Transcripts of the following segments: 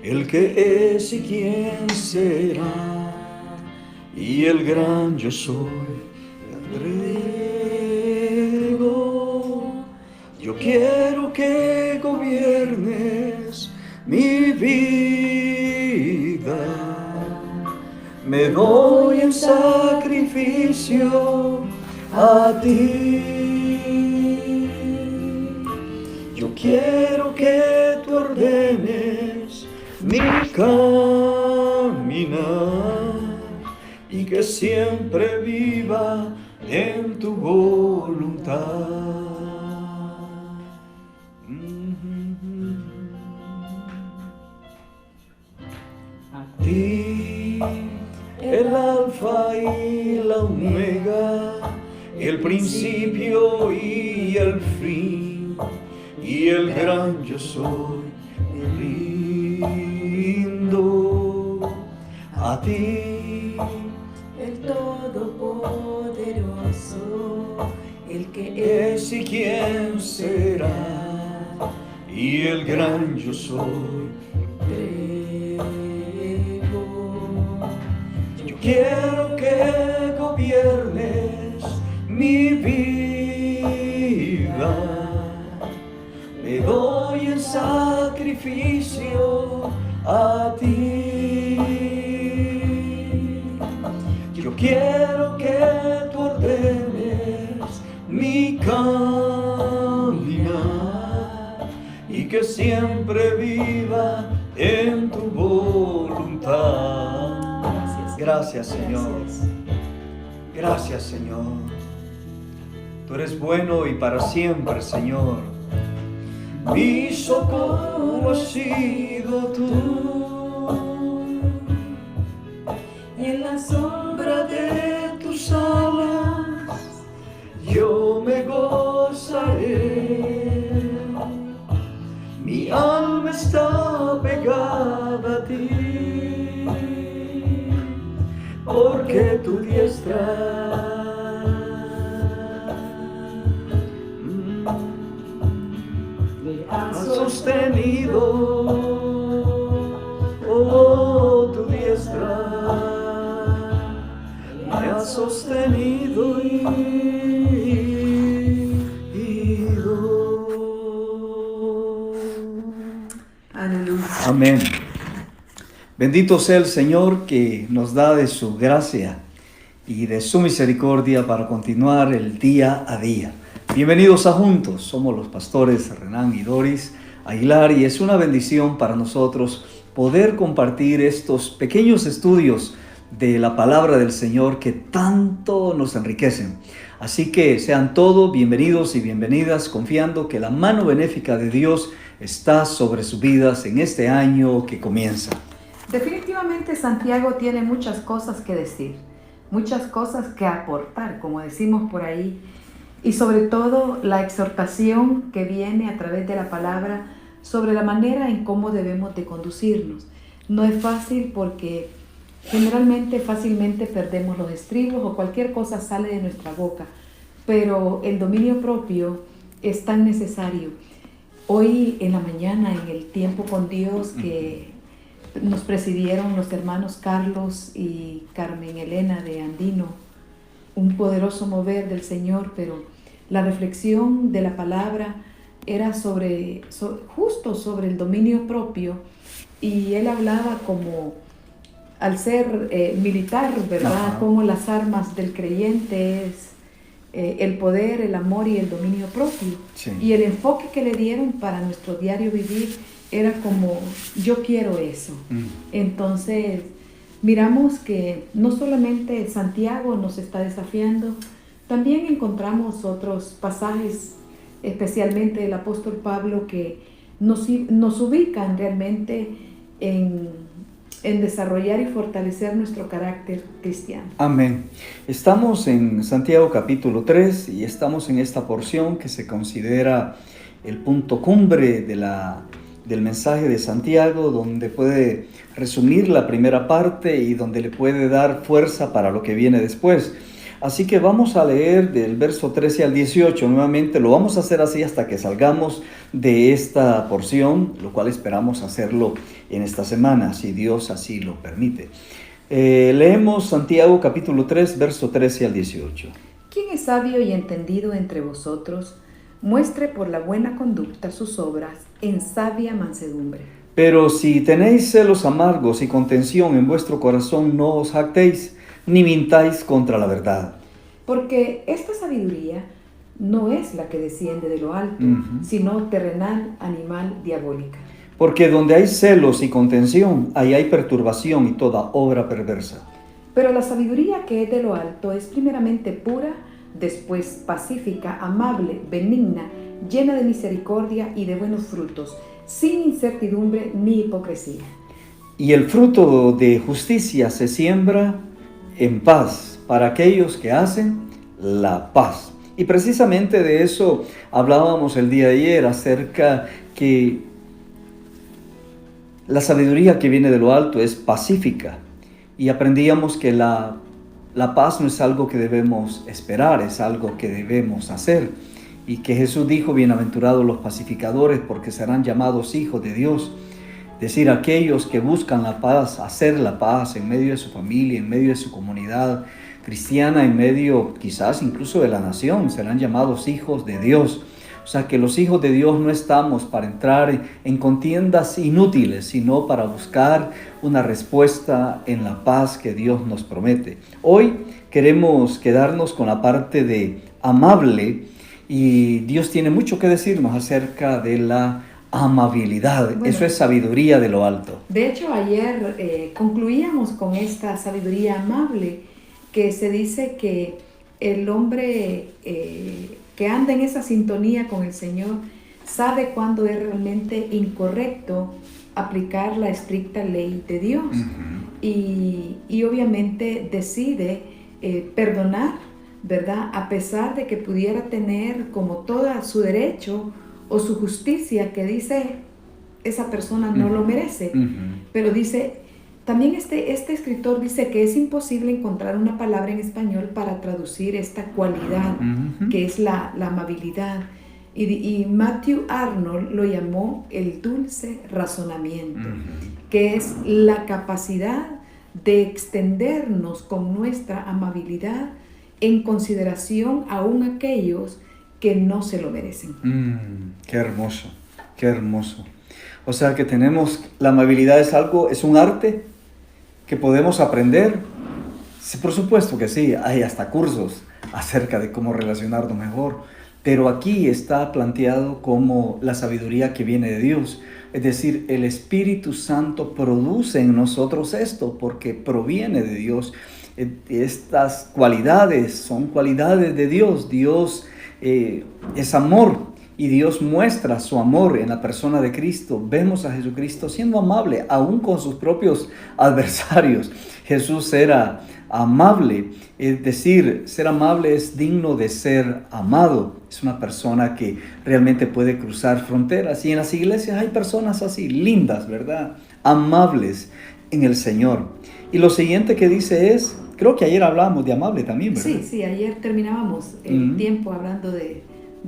el que es y quién será, y el gran yo soy, te entrego. Yo quiero que gobiernes mi vida, me doy en sacrificio a ti. Yo quiero que tú ordenes mi caminar y que siempre viva en tu voluntad. A ti, el alfa y la omega, el principio y el fin, y el gran yo soy, me rindo a ti, el Todopoderoso, el que es y quién será, y el gran yo soy, entrego. yo quiero que gobiernes mi vida, me doy en sacrificio a ti. Yo quiero que tú ordenes mi caminar y que siempre viva en tu voluntad. Gracias, Señor. Gracias, Señor. Tú eres bueno y para siempre, Señor. Mi socorro has sido tú, Y en la sombra de tus alas yo me gozaré. Mi alma está pegada a ti, porque tu diestra me has sostenido, oh, tu diestra me ha sostenido Aleluya. Amén. Bendito sea el Señor que nos da de su gracia y de su misericordia para continuar el día a día. Bienvenidos a Juntos, somos los pastores Renán y Doris Aguilar y es una bendición para nosotros poder compartir estos pequeños estudios de la palabra del Señor que tanto nos enriquecen. Así que sean todos bienvenidos y bienvenidas, confiando que la mano benéfica de Dios está sobre sus vidas en este año que comienza. Definitivamente Santiago tiene muchas cosas que decir, muchas cosas que aportar, como decimos por ahí, y sobre todo la exhortación que viene a través de la palabra sobre la manera en cómo debemos de conducirnos. No es fácil porque generalmente fácilmente perdemos los estribos o cualquier cosa sale de nuestra boca, pero el dominio propio es tan necesario. Hoy en la mañana, en el tiempo con Dios que nos presidieron los hermanos Carlos y Carmen Elena de Andino, un poderoso mover del Señor, pero la reflexión de la palabra era justo sobre el dominio propio, y él hablaba como al ser militar, ¿verdad? Ajá. Como las armas del creyente es el poder, el amor y el dominio propio. Sí. Y el enfoque que le dieron para nuestro diario vivir era como, yo quiero eso. Entonces, miramos que no solamente Santiago nos está desafiando, también encontramos otros pasajes, especialmente el apóstol Pablo, que nos ubican realmente en desarrollar y fortalecer nuestro carácter cristiano. Amén. Estamos en Santiago capítulo 3 y estamos en esta porción que se considera el punto cumbre del mensaje de Santiago, donde puede resumir la primera parte y donde le puede dar fuerza para lo que viene después. Así que vamos a leer del verso 13 al 18 nuevamente. Lo vamos a hacer así hasta que salgamos de esta porción, lo cual esperamos hacerlo en esta semana, si Dios así lo permite. Leemos Santiago capítulo 3, verso 13 al 18. ¿Quién es sabio y entendido entre vosotros? Muestre por la buena conducta sus obras en sabia mansedumbre. Pero si tenéis celos amargos y contención en vuestro corazón, no os jactéis, ni mintáis contra la verdad. Porque esta sabiduría no es la que desciende de lo alto, sino terrenal, animal, diabólica. Porque donde hay celos y contención, ahí hay perturbación y toda obra perversa. Pero la sabiduría que es de lo alto es primeramente pura, después pacífica, amable, benigna, llena de misericordia y de buenos frutos, sin incertidumbre ni hipocresía. Y el fruto de justicia se siembra en paz para aquellos que hacen la paz. Y precisamente de eso hablábamos el día de ayer, acerca que la sabiduría que viene de lo alto es pacífica. Y aprendíamos que la paz no es algo que debemos esperar, es algo que debemos hacer. Y que Jesús dijo, bienaventurados los pacificadores, porque serán llamados hijos de Dios. Es decir, aquellos que buscan la paz, hacer la paz en medio de su familia, en medio de su comunidad cristiana, en medio quizás incluso de la nación, serán llamados hijos de Dios. O sea que los hijos de Dios no estamos para entrar en contiendas inútiles, sino para buscar una respuesta en la paz que Dios nos promete. Hoy queremos quedarnos con la parte de amable, y Dios tiene mucho que decirnos acerca de la amabilidad. Bueno, eso es sabiduría de lo alto. De hecho, ayer concluíamos con esta sabiduría amable, que se dice que el hombre que anda en esa sintonía con el Señor sabe cuándo es realmente incorrecto aplicar la estricta ley de Dios. Y obviamente decide perdonar, ¿verdad? A pesar de que pudiera tener como todo su derecho o su justicia, que dice esa persona no lo merece. Pero dice, también este escritor dice que es imposible encontrar una palabra en español para traducir esta cualidad que es la amabilidad. Y Matthew Arnold lo llamó el dulce razonamiento, que es la capacidad de extendernos con nuestra amabilidad en consideración aún aquellos que no se lo merecen. Qué hermoso, qué hermoso. O sea que tenemos, la amabilidad es un arte que podemos aprender. Sí, por supuesto que sí, hay hasta cursos acerca de cómo relacionarnos mejor, pero aquí está planteado como la sabiduría que viene de Dios. Es decir, el Espíritu Santo produce en nosotros esto porque proviene de Dios. Estas cualidades son cualidades de Dios. Dios es amor y Dios muestra su amor en la persona de Cristo. Vemos a Jesucristo siendo amable aún con sus propios adversarios. Jesús era amable, es decir, ser amable es digno de ser amado. Es una persona que realmente puede cruzar fronteras, y en las iglesias hay personas así, lindas, ¿verdad? Amables en el Señor. Y lo siguiente que dice es, creo que ayer hablábamos de amable también, ¿verdad? Sí, ayer terminábamos el tiempo hablando de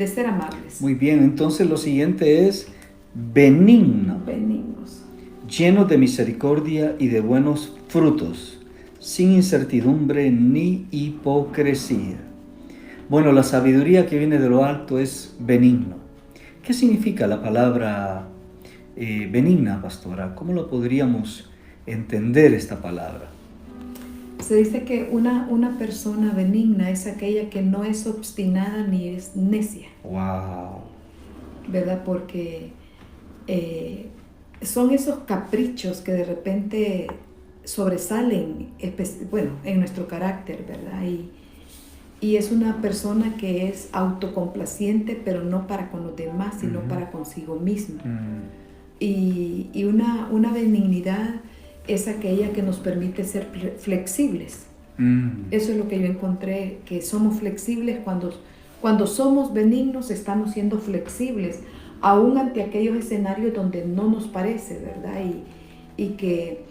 ser amables. Muy bien, entonces lo siguiente es benigno. Benignos. Lleno de misericordia y de buenos frutos, sin incertidumbre ni hipocresía. Bueno, la sabiduría que viene de lo alto es benigno. ¿Qué significa la palabra benigna, pastora? ¿Cómo lo podríamos entender esta palabra? Se dice que una persona benigna es aquella que no es obstinada ni es necia. ¡Wow! ¿Verdad? Porque son esos caprichos que de repente sobresalen, en nuestro carácter, ¿verdad? Y es una persona que es autocomplaciente, pero no para con los demás, sino para consigo misma. Y una benignidad es aquella que nos permite ser flexibles. Eso es lo que yo encontré, que somos flexibles cuando somos benignos, estamos siendo flexibles, aún ante aquellos escenarios donde no nos parece, ¿verdad? Y que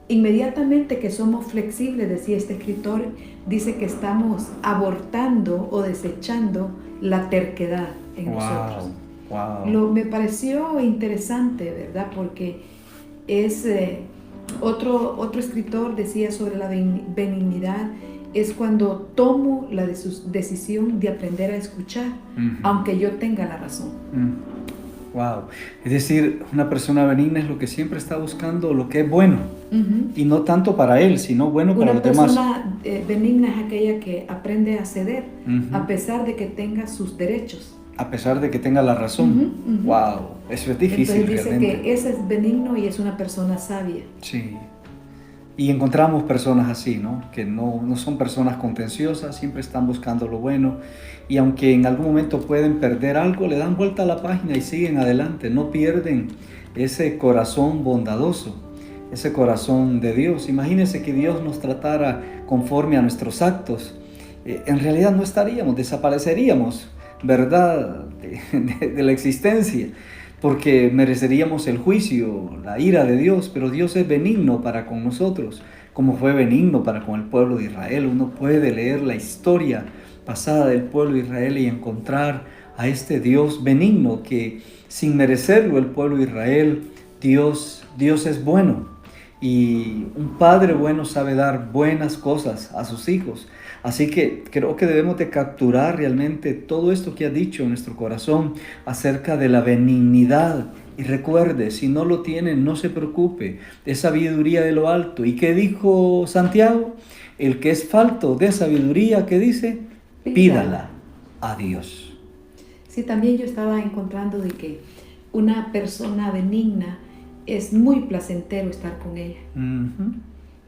inmediatamente que somos flexibles, decía este escritor, dice que estamos abortando o desechando la terquedad en nosotros. Wow. Me pareció interesante, ¿verdad? Porque es otro escritor decía sobre la benignidad, es cuando tomo la decisión de aprender a escuchar, aunque yo tenga la razón. Wow. Es decir, una persona benigna es lo que siempre está buscando lo que es bueno. Y no tanto para él, sino bueno para los demás. Una persona benigna es aquella que aprende a ceder a pesar de que tenga sus derechos. A pesar de que tenga la razón. Wow, eso es difícil. Entonces dice realmente. que ese es benigno y es una persona sabia. Sí. Y encontramos personas así, ¿no? Que no son personas contenciosas, siempre están buscando lo bueno. Y aunque en algún momento pueden perder algo, le dan vuelta a la página y siguen adelante. No pierden ese corazón bondadoso, ese corazón de Dios. Imagínense que Dios nos tratara conforme a nuestros actos. En realidad no estaríamos, desapareceríamos, ¿verdad? De la existencia, porque mereceríamos el juicio, la ira de Dios, pero Dios es benigno para con nosotros, como fue benigno para con el pueblo de Israel. Uno puede leer la historia pasada del pueblo de Israel y encontrar a este Dios benigno que sin merecerlo el pueblo de Israel, Dios es bueno. Y un padre bueno sabe dar buenas cosas a sus hijos. Así que creo que debemos de capturar realmente todo esto que ha dicho en nuestro corazón acerca de la benignidad. Y recuerde, si no lo tiene, no se preocupe, es sabiduría de lo alto. ¿Y qué dijo Santiago? El que es falto de sabiduría, ¿qué dice? Pídala a Dios. Sí, también yo estaba encontrando de que una persona benigna es muy placentero estar con ella.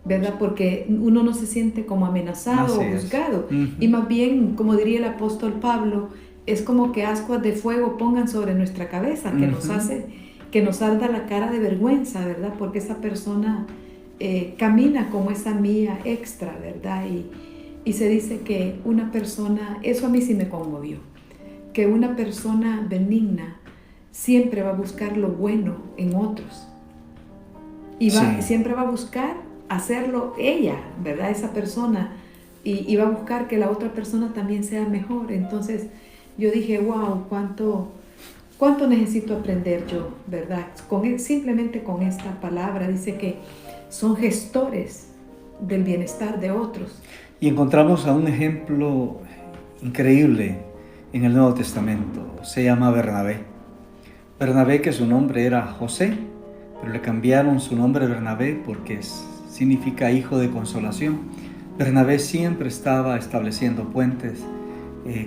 ¿Verdad? Porque uno no se siente como amenazado o juzgado. Y más bien, como diría el apóstol Pablo, es como que ascuas de fuego pongan sobre nuestra cabeza, que nos hace, que nos arda la cara de vergüenza, ¿verdad? Porque esa persona camina como esa mía extra, ¿verdad? Y se dice que una persona, eso a mí sí me conmovió, que una persona benigna siempre va a buscar lo bueno en otros. Y siempre va a buscar hacerlo ella, ¿verdad? Esa persona. Y va a buscar que la otra persona también sea mejor. Entonces yo dije, wow, cuánto necesito aprender yo, ¿verdad? Simplemente con esta palabra dice que son gestores del bienestar de otros. Y encontramos a un ejemplo increíble en el Nuevo Testamento. Se llama Bernabé. Bernabé, que su nombre era José, pero le cambiaron su nombre Bernabé porque significa hijo de consolación. Bernabé siempre estaba estableciendo puentes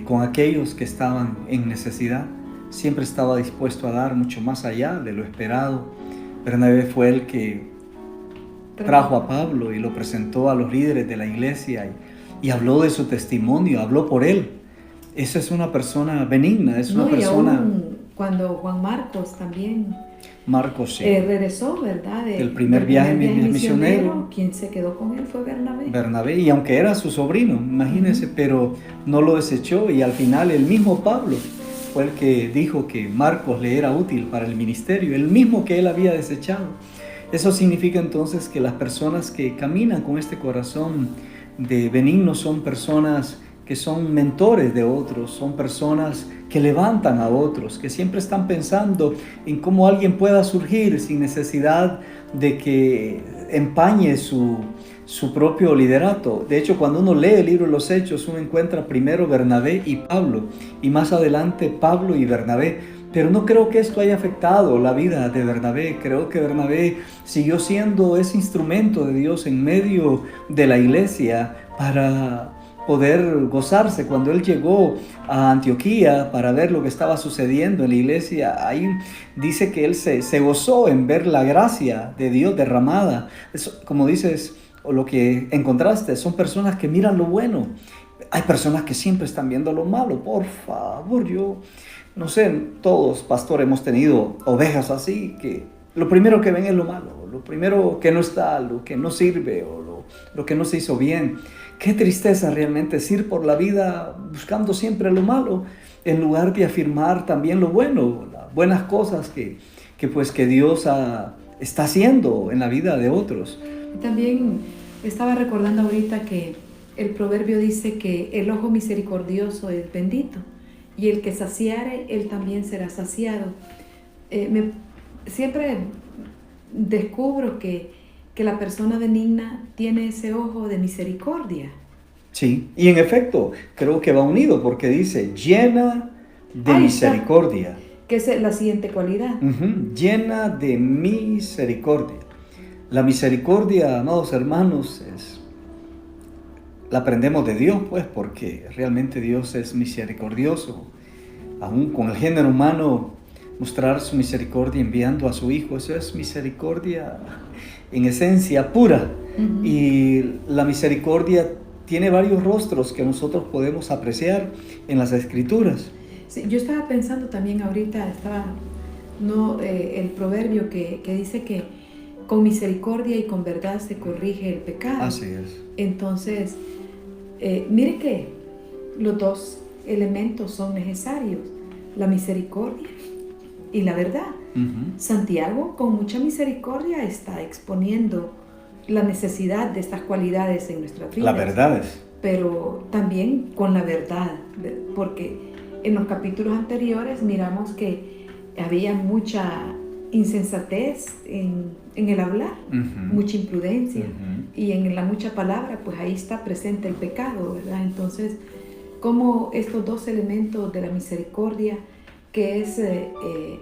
con aquellos que estaban en necesidad. Siempre estaba dispuesto a dar mucho más allá de lo esperado. Bernabé fue el que trajo a Pablo y lo presentó a los líderes de la iglesia y habló de su testimonio, habló por él. Esa es una persona benigna, es una persona... Y aún cuando Juan Marcos también... Marcos, sí. Regresó, ¿verdad? Del primer viaje misionero. Quien se quedó con él fue Bernabé. Bernabé, y aunque era su sobrino, imagínense, pero no lo desechó, y al final el mismo Pablo fue el que dijo que Marcos le era útil para el ministerio, el mismo que él había desechado. Eso significa entonces que las personas que caminan con este corazón de benigno son personas que son mentores de otros, son personas que levantan a otros, que siempre están pensando en cómo alguien pueda surgir sin necesidad de que empañe su propio liderato. De hecho, cuando uno lee el libro de los Hechos, uno encuentra primero Bernabé y Pablo, y más adelante Pablo y Bernabé. Pero no creo que esto haya afectado la vida de Bernabé. Creo que Bernabé siguió siendo ese instrumento de Dios en medio de la iglesia para poder gozarse. Cuando él llegó a Antioquía para ver lo que estaba sucediendo en la iglesia, ahí dice que él se gozó en ver la gracia de Dios derramada. Eso, como dices, o lo que encontraste, son personas que miran lo bueno. Hay personas que siempre están viendo lo malo. Por favor, yo no sé, todos, pastor, hemos tenido ovejas así, que lo primero que ven es lo malo, lo primero que no está, lo que no sirve o lo que no se hizo bien. Qué tristeza realmente es ir por la vida buscando siempre lo malo, en lugar de afirmar también lo bueno, las buenas cosas que Dios está haciendo en la vida de otros. También estaba recordando ahorita que el proverbio dice que el ojo misericordioso es bendito y el que saciare, él también será saciado. Siempre descubro que la persona benigna tiene ese ojo de misericordia. Sí, y en efecto, creo que va unido porque dice llena de misericordia. Que es la siguiente cualidad. Llena de misericordia. La misericordia, amados hermanos, la aprendemos de Dios, pues, porque realmente Dios es misericordioso. Aún con el género humano, mostrar su misericordia enviando a su Hijo, eso es misericordia en esencia pura. Y la misericordia tiene varios rostros que nosotros podemos apreciar en las Escrituras. Sí, yo estaba pensando también ahorita, el proverbio que dice que con misericordia y con verdad se corrige el pecado. Así es. Entonces, mire que los dos elementos son necesarios, la misericordia y la verdad. Santiago, con mucha misericordia, está exponiendo la necesidad de estas cualidades en nuestras vidas. La verdad es. Pero también con la verdad, porque en los capítulos anteriores miramos que había mucha insensatez en el hablar, mucha imprudencia, y en la mucha palabra, pues ahí está presente el pecado, ¿verdad? Entonces, como estos dos elementos de la misericordia, que es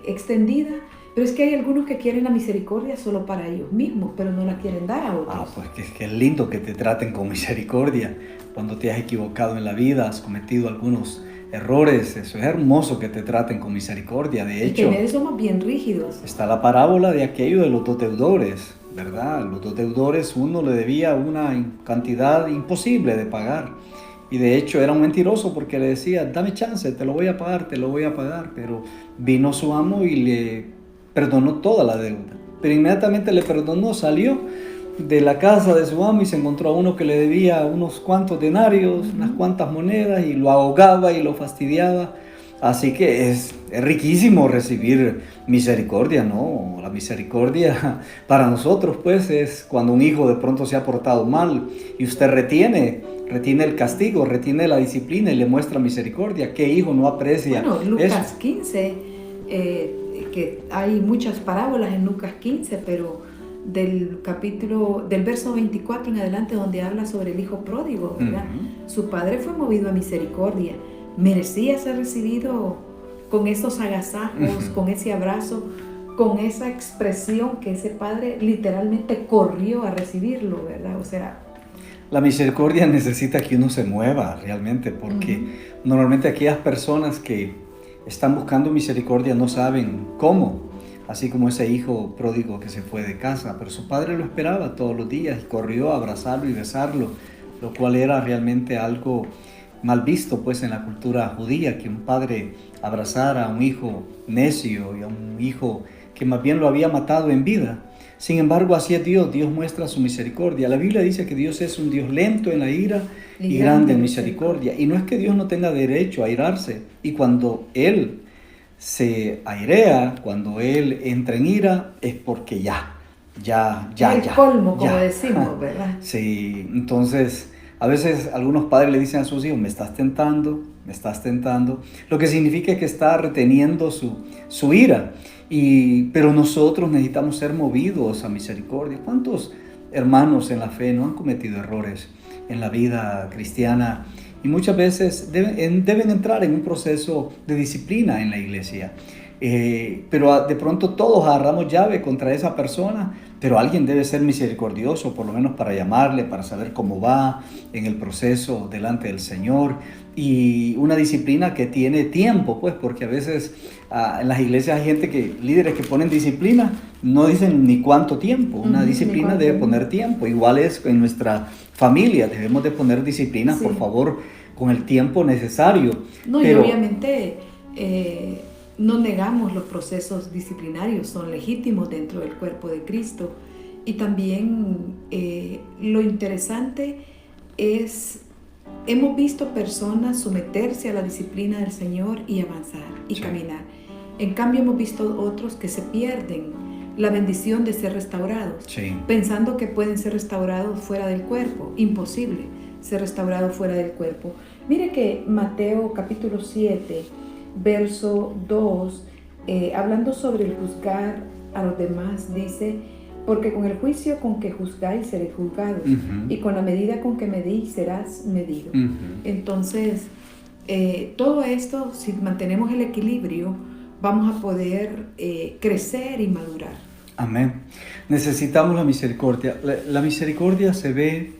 extendida, pero es que hay algunos que quieren la misericordia solo para ellos mismos, pero no la quieren dar a otros. Pues que es lindo que te traten con misericordia cuando te has equivocado en la vida, has cometido algunos errores. Eso es hermoso que te traten con misericordia. De hecho, en eso somos bien rígidos. Está la parábola de aquello de los dos deudores, ¿verdad? Los dos deudores, uno le debía una cantidad imposible de pagar. Y de hecho era un mentiroso porque le decía, dame chance, te lo voy a pagar. Pero vino su amo y le perdonó toda la deuda. Pero inmediatamente le perdonó, salió de la casa de su amo y se encontró a uno que le debía unos cuantos denarios, unas cuantas monedas, y lo ahogaba y lo fastidiaba. Así que es riquísimo recibir misericordia, ¿no? La misericordia para nosotros, pues, es cuando un hijo de pronto se ha portado mal y usted retiene el castigo, retiene la disciplina y le muestra misericordia. ¿Qué hijo no aprecia eso? Bueno, Lucas 15, que hay muchas parábolas en Lucas 15, pero del verso 24 en adelante, donde habla sobre el hijo pródigo, ¿verdad? Su padre fue movido a misericordia. Merecía ser recibido con esos agasajos, con ese abrazo, con esa expresión que ese padre literalmente corrió a recibirlo, ¿verdad? O sea, la misericordia necesita que uno se mueva realmente, porque normalmente aquellas personas que están buscando misericordia no saben cómo, así como ese hijo pródigo que se fue de casa, pero su padre lo esperaba todos los días y corrió a abrazarlo y besarlo, lo cual era realmente algo mal visto, pues, en la cultura judía, que un padre abrazara a un hijo necio y a un hijo que más bien lo había matado en vida. Sin embargo, así es Dios. Dios muestra su misericordia. La Biblia dice que Dios es un Dios lento en la ira y grande en misericordia. Y no es que Dios no tenga derecho a airarse. Y cuando Él se airea, cuando Él entra en ira, es porque ya. El colmo, como decimos, ¿verdad? Sí, entonces a veces algunos padres le dicen a sus hijos, me estás tentando, lo que significa que está reteniendo su ira. Pero nosotros necesitamos ser movidos a misericordia. ¿Cuántos hermanos en la fe no han cometido errores en la vida cristiana? Y muchas veces deben entrar en un proceso de disciplina en la iglesia. Pero de pronto todos agarramos llave contra esa persona, pero alguien debe ser misericordioso, por lo menos para llamarle, para saber cómo va en el proceso delante del Señor. Y una disciplina que tiene tiempo, pues, porque a veces en las iglesias hay líderes que ponen disciplina, no dicen ni cuánto tiempo. Una disciplina debe poner tiempo. Igual es en nuestra familia, debemos de poner disciplina, por favor, con el tiempo necesario. Y obviamente no negamos los procesos disciplinarios, son legítimos dentro del cuerpo de Cristo. Y también lo interesante es, hemos visto personas someterse a la disciplina del Señor y avanzar y caminar. En cambio hemos visto otros que se pierden la bendición de ser restaurados, Sí. pensando que pueden ser restaurados fuera del cuerpo. Imposible ser restaurados fuera del cuerpo. Mire que Mateo capítulo 7, verso 2, hablando sobre el juzgar a los demás, dice: porque con el juicio con que juzgáis seréis juzgados, y con la medida con que medís serás medido. Entonces, todo esto, si mantenemos el equilibrio, vamos a poder crecer y madurar. Amén. Necesitamos la misericordia. La misericordia se ve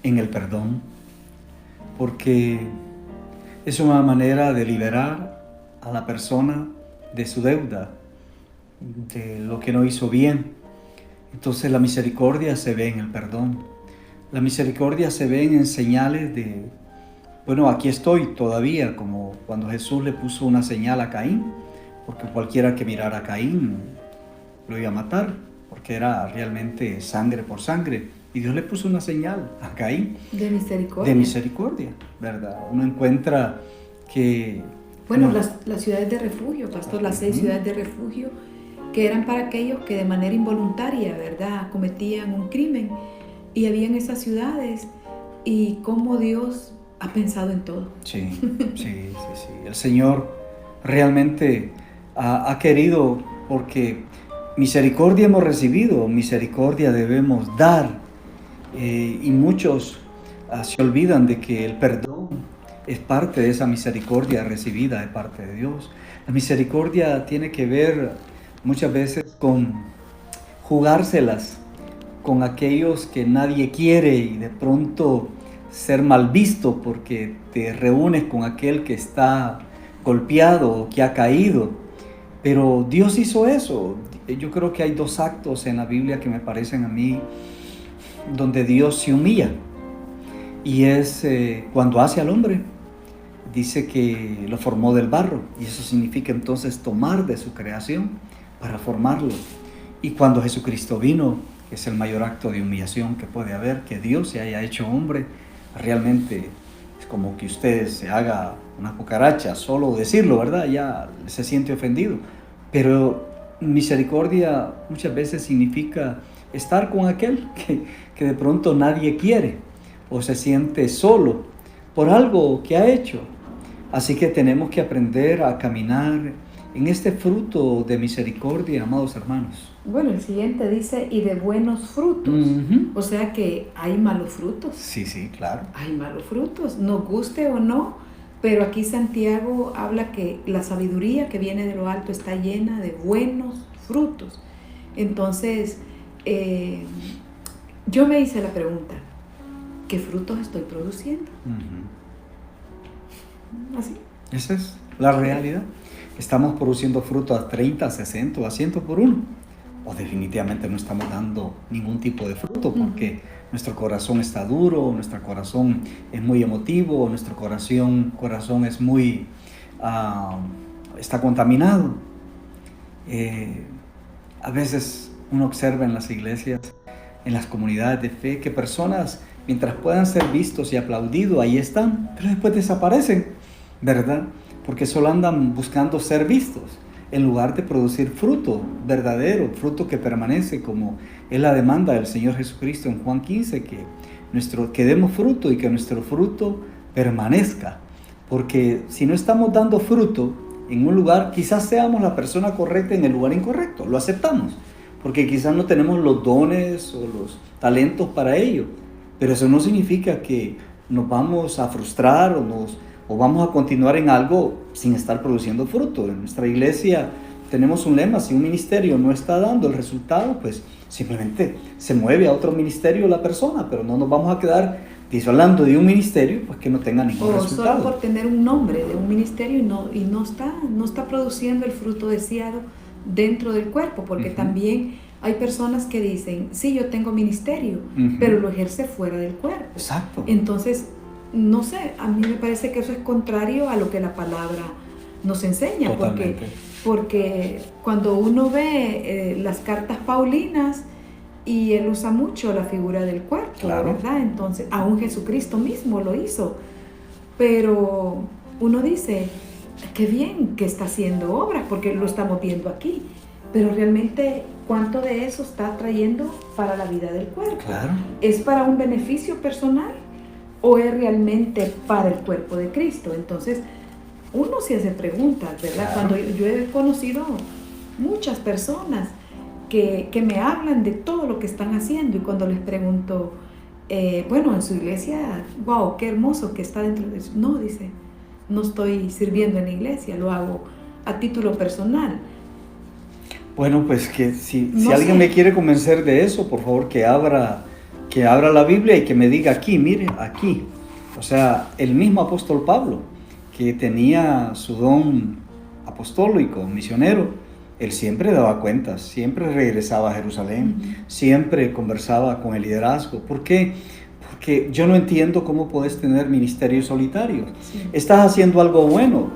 en el perdón, porque es una manera de liberar a la persona de su deuda, de lo que no hizo bien. Entonces la misericordia se ve en el perdón. La misericordia se ve en señales de, bueno, aquí estoy todavía, como cuando Jesús le puso una señal a Caín, porque cualquiera que mirara a Caín lo iba a matar, porque era realmente sangre por sangre. Y Dios le puso una señal a Caín. De misericordia. De misericordia, ¿verdad? Uno encuentra que... Bueno, las ciudades de refugio, pastor, las 6 ciudades de refugio, que eran para aquellos que de manera involuntaria, ¿verdad?, cometían un crimen. Y había en esas ciudades, y cómo Dios ha pensado en todo. Sí. El Señor realmente ha querido, porque misericordia hemos recibido, misericordia debemos dar. Y muchos se olvidan de que el perdón es parte de esa misericordia recibida de parte de Dios. La misericordia tiene que ver muchas veces con jugárselas con aquellos que nadie quiere y de pronto ser mal visto porque te reúnes con aquel que está golpeado o que ha caído. Pero Dios hizo eso. Yo creo que hay 2 actos en la Biblia que me parecen a mí donde Dios se humilla, y es cuando hace al hombre. Dice que lo formó del barro, y eso significa entonces tomar de su creación para formarlo. Y cuando Jesucristo vino, que es el mayor acto de humillación que puede haber, que Dios se haya hecho hombre, realmente es como que usted se haga una cucaracha, solo decirlo, ¿verdad? Ya se siente ofendido. Pero misericordia muchas veces significa estar con aquel que de pronto nadie quiere o se siente solo por algo que ha hecho. Así que tenemos que aprender a caminar en este fruto de misericordia, amados hermanos. Bueno, el siguiente dice: y de buenos frutos. O sea que hay malos frutos. Sí, claro. Hay malos frutos, nos guste o no, pero aquí Santiago habla que la sabiduría que viene de lo alto está llena de buenos frutos. Entonces, yo me hice la pregunta: ¿qué frutos estoy produciendo? Así. Esa es la realidad. Estamos produciendo frutos a 30, 60 o a 100 por uno. O definitivamente no estamos dando ningún tipo de fruto, porque nuestro corazón está duro, nuestro corazón es muy emotivo, nuestro corazón es muy... está contaminado. A veces uno observa en las iglesias, en las comunidades de fe, que personas, mientras puedan ser vistos y aplaudidos, ahí están, pero después desaparecen, ¿verdad? Porque solo andan buscando ser vistos, en lugar de producir fruto verdadero, fruto que permanece, como es la demanda del Señor Jesucristo en Juan 15, que demos fruto y que nuestro fruto permanezca. Porque si no estamos dando fruto en un lugar, quizás seamos la persona correcta en el lugar incorrecto, lo aceptamos, porque quizás no tenemos los dones o los talentos para ello, pero eso no significa que nos vamos a frustrar o vamos a continuar en algo sin estar produciendo fruto. En nuestra iglesia tenemos un lema: si un ministerio no está dando el resultado, pues simplemente se mueve a otro ministerio la persona, pero no nos vamos a quedar hablando de un ministerio pues que no tenga ningún resultado. Solo por tener un nombre de un ministerio y no está produciendo el fruto deseado dentro del cuerpo, porque también hay personas que dicen: sí, yo tengo ministerio, pero lo ejerce fuera del cuerpo. Exacto. Entonces, no sé, a mí me parece que eso es contrario a lo que la palabra nos enseña. Porque cuando uno ve las cartas paulinas, y él usa mucho la figura del cuerpo, claro, ¿verdad? Entonces, aún Jesucristo mismo lo hizo. Pero uno dice: qué bien que está haciendo obras, porque lo estamos viendo aquí. Pero realmente ¿cuánto de eso está trayendo para la vida del cuerpo? Claro. ¿Es para un beneficio personal o es realmente para el cuerpo de Cristo? Entonces, uno se hace preguntas, ¿verdad? Claro. Cuando yo he conocido muchas personas que me hablan de todo lo que están haciendo, y cuando les pregunto, bueno, en su iglesia, wow, qué hermoso que está dentro de eso. No, dice, no estoy sirviendo en la iglesia, lo hago a título personal. Bueno, pues que si No alguien sé. me quiere convencer de eso, por favor que abra la Biblia y que me diga aquí, mire, aquí. O sea, el mismo apóstol Pablo, que tenía su don apostólico, misionero, él siempre daba cuentas, siempre regresaba a Jerusalén, siempre conversaba con el liderazgo. ¿Por qué? Porque yo no entiendo cómo puedes tener ministerios solitarios. Sí. Estás haciendo algo bueno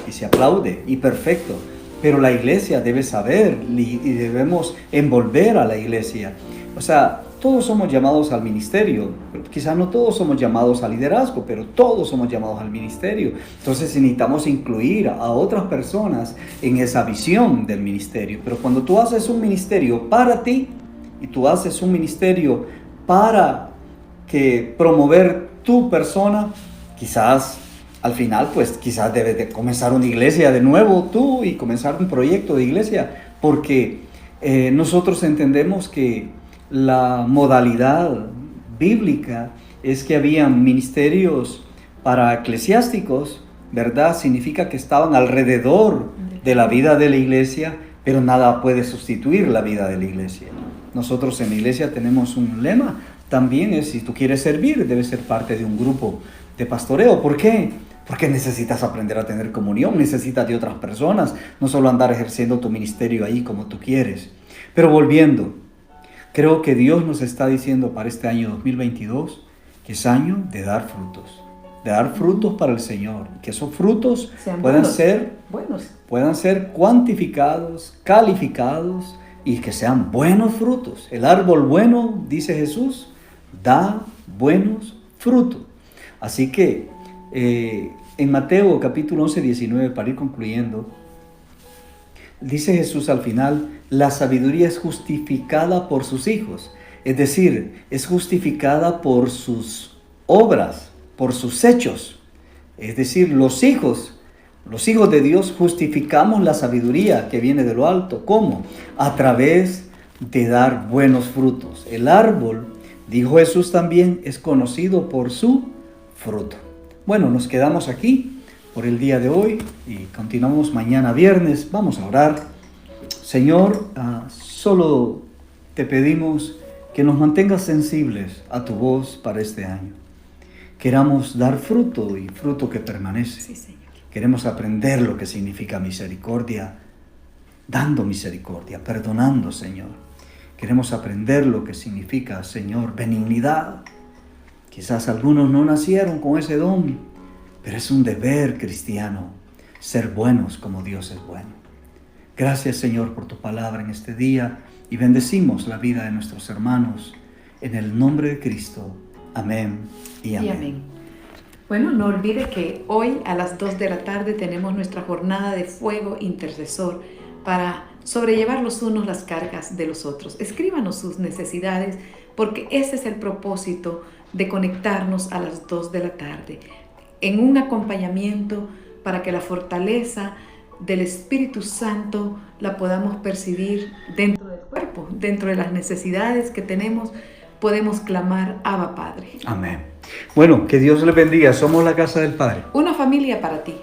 y se aplaude y perfecto, pero la iglesia debe saber y debemos envolver a la iglesia. O sea, todos somos llamados al ministerio, quizás no todos somos llamados al liderazgo, pero todos somos llamados al ministerio. Entonces necesitamos incluir a otras personas en esa visión del ministerio. Pero cuando tú haces un ministerio para ti y tú haces un ministerio para promover tu persona, quizás al final, pues quizás debes de comenzar una iglesia de nuevo tú y comenzar un proyecto de iglesia, porque nosotros entendemos que la modalidad bíblica es que habían ministerios para eclesiásticos, ¿verdad? Significa que estaban alrededor de la vida de la iglesia, pero nada puede sustituir la vida de la iglesia. Nosotros en la iglesia tenemos un lema, también es, si tú quieres servir, debes ser parte de un grupo de pastoreo. ¿Por qué? Porque necesitas aprender a tener comunión, necesitas de otras personas, no solo andar ejerciendo tu ministerio ahí como tú quieres. Pero volviendo, creo que Dios nos está diciendo para este año 2022 que es año de dar frutos para el Señor, que esos frutos puedan ser cuantificados, calificados y que sean buenos frutos. El árbol bueno, dice Jesús, da buenos frutos. Así que en Mateo capítulo 11, 19, para ir concluyendo, dice Jesús al final, la sabiduría es justificada por sus hijos. Es decir, es justificada por sus obras, por sus hechos. Es decir, los hijos de Dios justificamos la sabiduría que viene de lo alto. ¿Cómo? A través de dar buenos frutos. El árbol, dijo Jesús también, es conocido por su fruto. Bueno, nos quedamos aquí por el día de hoy y continuamos mañana viernes. Vamos a orar. Señor, solo te pedimos que nos mantengas sensibles a tu voz para este año. Queramos dar fruto y fruto que permanece. Sí, Señor. Queremos aprender lo que significa misericordia, dando misericordia, perdonando, Señor. Queremos aprender lo que significa, Señor, benignidad. Quizás algunos no nacieron con ese don, pero es un deber cristiano ser buenos como Dios es bueno. Gracias, Señor, por tu palabra en este día y bendecimos la vida de nuestros hermanos en el nombre de Cristo. Amén y amén. Y amén. Bueno, no olvide que hoy a las 2 de la tarde tenemos nuestra jornada de fuego intercesor para sobrellevar los unos las cargas de los otros. Escríbanos sus necesidades porque ese es el propósito de conectarnos a las 2 de la tarde en un acompañamiento para que la fortaleza del Espíritu Santo la podamos percibir dentro del cuerpo, dentro de las necesidades que tenemos. Podemos clamar, Abba Padre. Amén. Bueno, que Dios les bendiga. Somos la casa del Padre. Una familia para ti.